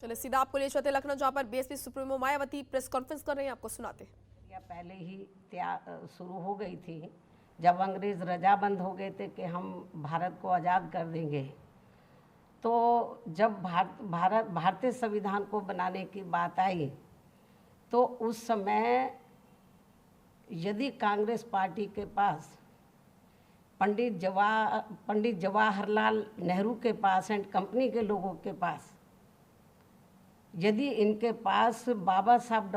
चलिए सीधा आपको ले चलते लखनऊ, जहां पर BSP supremo Mayawati press conference कर रहे हैं, आपको सुनाते हैं। या पहले ही शुरू हो गई थी जब अंग्रेज़ रजाबंद हो गए थे कि हम भारत को आज़ाद कर देंगे। तो जब भारतीय संविधान को बनाने की बात आई तो उस समय यदि कांग्रेस पार्टी के पास पंडित जवाहरलाल नेहरू के पास एंड कंपनी के लोगों के पास यदि इनके पास बाबा साहब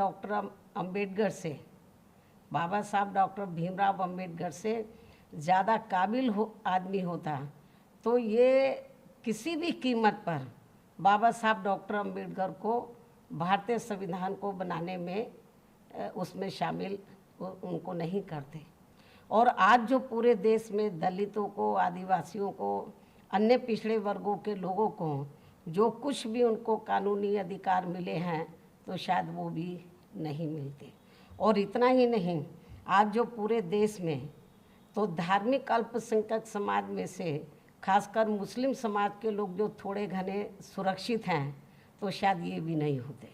डॉक्टर भीमराव अंबेडकर से ज़्यादा काबिल आदमी होता तो ये किसी भी कीमत पर बाबा साहब डॉक्टर अंबेडकर को भारतीय संविधान को बनाने में उसमें शामिल उनको नहीं करते। और आज जो पूरे देश में दलितों को, आदिवासियों को, अन्य पिछड़े वर्गों के लोगों को जो कुछ भी उनको कानूनी अधिकार मिले हैं तो शायद वो भी नहीं मिलते। और इतना ही नहीं, आज जो पूरे देश में तो धार्मिक अल्पसंख्यक समाज में से खासकर मुस्लिम समाज के लोग जो थोड़े घने सुरक्षित हैं तो शायद ये भी नहीं होते,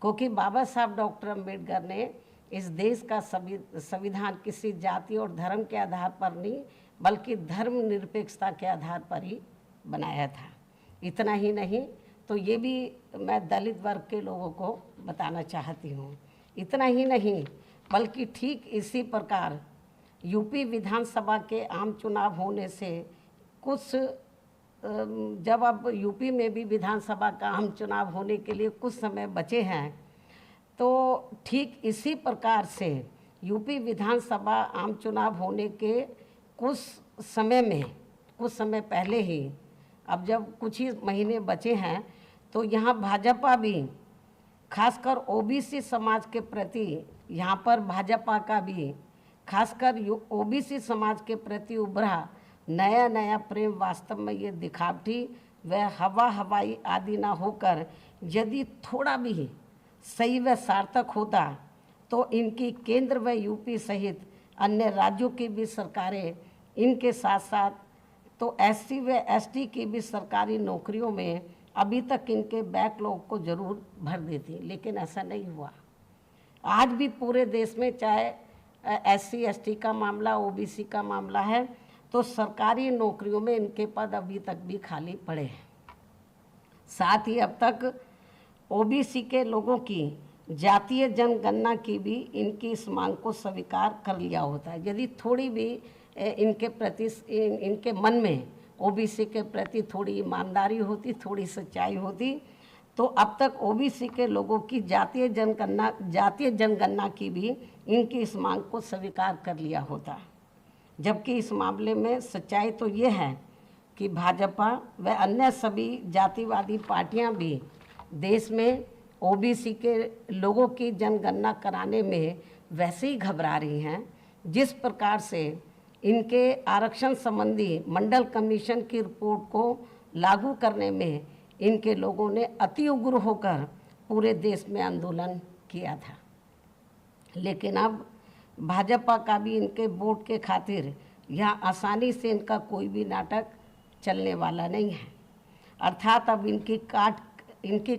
क्योंकि बाबा साहब डॉक्टर अंबेडकर ने इस देश का संविधान किसी जाति और धर्म के आधार पर नहीं बल्कि धर्मनिरपेक्षता के आधार पर ही बनाया था। इतना ही नहीं तो ये भी मैं दलित वर्ग के लोगों को बताना चाहती हूँ। इतना ही नहीं बल्कि ठीक इसी प्रकार यूपी विधानसभा के आम चुनाव होने से कुछ जब अब यूपी में भी विधानसभा का आम चुनाव होने के लिए कुछ समय बचे हैं तो ठीक इसी प्रकार से यूपी विधानसभा आम चुनाव होने के कुछ समय पहले ही अब जब कुछ ही महीने बचे हैं तो यहाँ भाजपा भी खासकर ओबीसी समाज के प्रति यहाँ पर भाजपा का भी खासकर ओबीसी समाज के प्रति उभरा नया प्रेम वास्तव में ये दिखावटी व हवाई आदि ना होकर यदि थोड़ा भी सही व सार्थक होता तो इनकी केंद्र व यूपी सहित अन्य राज्यों की भी सरकारें इनके साथ साथ तो एससी व एसटी की भी सरकारी नौकरियों में अभी तक इनके बैकलॉग को जरूर भर देती, लेकिन ऐसा नहीं हुआ। आज भी पूरे देश में चाहे एससी एसटी का मामला, ओबीसी का मामला है तो सरकारी नौकरियों में इनके पद अभी तक भी खाली पड़े हैं। साथ ही अब तक ओबीसी के लोगों की जातीय जनगणना की भी इनकी इस मांग को स्वीकार कर लिया होता है। यदि थोड़ी भी इनके प्रति इनके मन में ओबीसी के प्रति थोड़ी ईमानदारी होती, थोड़ी सच्चाई होती तो अब तक ओबीसी के लोगों की जातीय जनगणना की भी इनकी इस मांग को स्वीकार कर लिया होता। जबकि इस मामले में सच्चाई तो ये है कि भाजपा व अन्य सभी जातिवादी पार्टियां भी देश में ओबीसी के लोगों की जनगणना कराने में वैसे ही घबरा रही हैं जिस प्रकार से इनके आरक्षण संबंधी मंडल कमीशन की रिपोर्ट को लागू करने में इनके लोगों ने अति उग्र होकर पूरे देश में आंदोलन किया था। लेकिन अब भाजपा का भी इनके वोट के खातिर यहाँ आसानी से इनका कोई भी नाटक चलने वाला नहीं है। अर्थात अब इनकी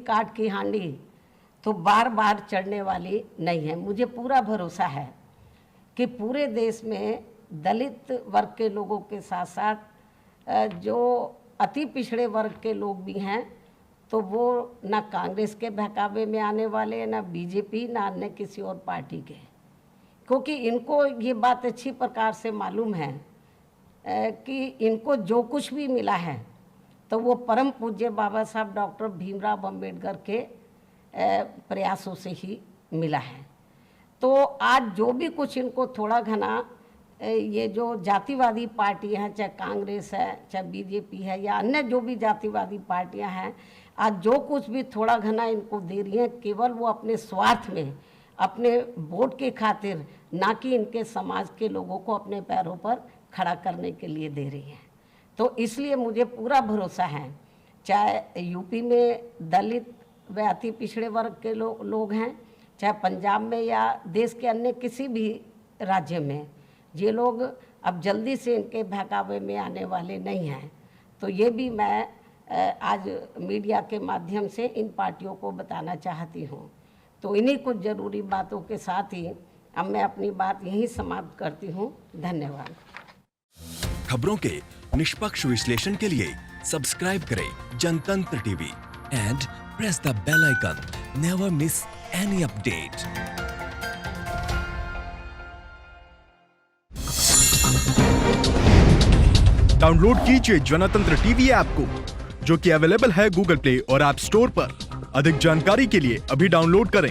काट की हांडी तो बार चढ़ने वाली नहीं है। मुझे पूरा भरोसा है कि पूरे देश में दलित वर्ग के लोगों के साथ साथ जो अति पिछड़े वर्ग के लोग भी हैं तो वो ना कांग्रेस के बहकावे में आने वाले, ना बीजेपी, ना अन्य किसी और पार्टी के, क्योंकि इनको ये बात अच्छी प्रकार से मालूम है कि इनको जो कुछ भी मिला है तो वो परम पूज्य बाबा साहब डॉक्टर भीमराव अंबेडकर के प्रयासों से ही मिला है। तो आज जो भी कुछ इनको थोड़ा घना ये जो जातिवादी पार्टी हैं, चाहे कांग्रेस है, चाहे बीजेपी है या अन्य जो भी जातिवादी पार्टियां हैं, आज जो कुछ भी थोड़ा घना इनको दे रही हैं केवल वो अपने स्वार्थ में, अपने वोट के खातिर, ना कि इनके समाज के लोगों को अपने पैरों पर खड़ा करने के लिए दे रही हैं। तो इसलिए मुझे पूरा भरोसा है, चाहे यूपी में दलित व अति पिछड़े वर्ग के लोग हैं, चाहे पंजाब में या देश के अन्य किसी भी राज्य में, ये लोग अब जल्दी से इनके बहकावे में आने वाले नहीं हैं। तो ये भी मैं आज मीडिया के माध्यम से इन पार्टियों को बताना चाहती हूँ। तो इन्हीं कुछ ज़रूरी बातों के साथ ही अब मैं अपनी बात यहीं समाप्त करती हूँ। धन्यवाद। खबरों के निष्पक्ष विश्लेषण के लिए सब्सक्राइब करें Jantantra TV and press the bell icon. Never miss any update. Download कीजिए जनतंत्र टीवी ऐप को, जो कि अवेलेबल है गूगल प्ले और ऐप स्टोर पर। अधिक जानकारी के लिए अभी डाउनलोड करें।